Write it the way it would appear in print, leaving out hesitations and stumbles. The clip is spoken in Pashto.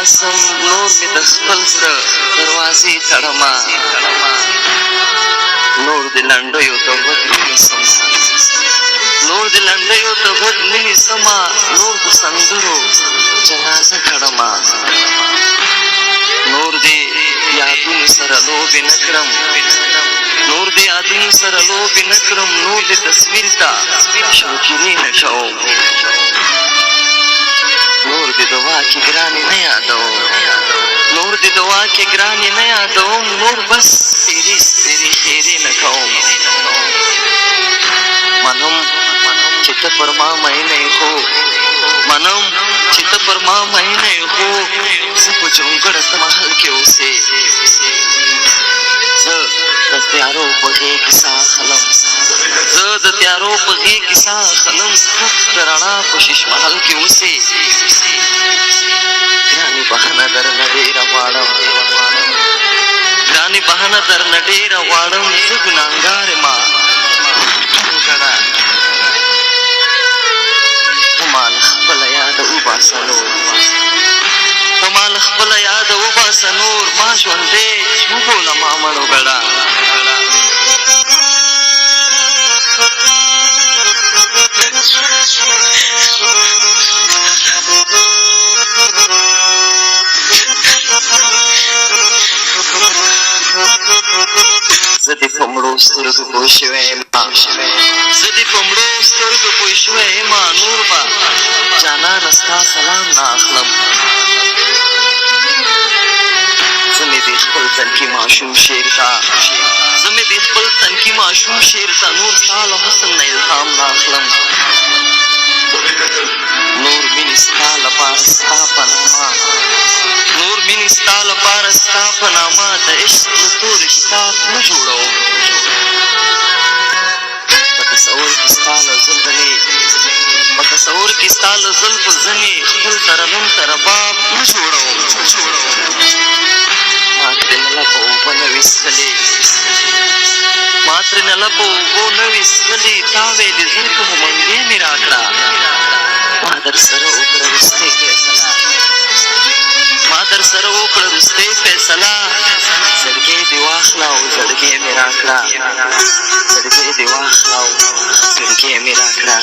باسم نور مې د خپل زړه دروازې تړمه نور د لنډیو ته غوږ نه نیسم نور د لنډیو ته غوږ نه نیسمه نور د سندرو جنازه کړمه نور د یادونو سره لوبې نه کړم نور د یادونو سره لوبې نه کړم نور د تصویر ته شوګیرې نه کوم نور د دعا کې ګرانې نه یادوم نور د دعا کې ګرانې نه یادوم نور بس تیرې سپېرې خیرې نه کوم منم چې ته پر ما مینه یې خو منم چې ته پر ما مینه یې خو زه په جونګړه محل کې اوسې زه د تیارو په غېږ کې ساه اخلم زه د تیارو په غېږ کې ساه اخلم د رڼا په شیش محل کې اوسې ګرانې بهانه درنه ډېره غواړم ګرانې بهانه درنه ډېره غواړم زه ګناهګار یمه ګڼه ته ما له خپله یاده وباسه نور ته ما له خپله یاده وباسه نور ما ژوندی وبوله ما مړو ګډه زه دې په مړو سترګو پوه شوی یم زه دې په مړو سترګو پوه شوی یم نور به جانانه ستا سلام نه اخلم زه مې دې خپل تنکي ماشوم شعر ته زه مې دې خپل تنکي ماشوم شعر ته نور ستا له حسن نه الهام نه اخلم نور مینې ستا لپاره ستا په نامه نور مینې ستا لپاره ستا په نامه د عشق له تورې کتاب نه جوړوم په تصور کې ستا له زلفې په تصور کې ستا له زلفو ځنې خپل ترنم ته رباب نه جوړوم ما ترېنه لپه اوبه نه وې څښلې ما ترېنه لپه اوبو نه وې څښلې تا ویلې زرکه مو منګې مې راکړه ما در سره وکړه وروستۍ فیصله ما در سره وکړه وروستۍ فیصله زړګی دې واخله او زړګی مې راکړه زړګی دې واخله او زړګی مې راکړه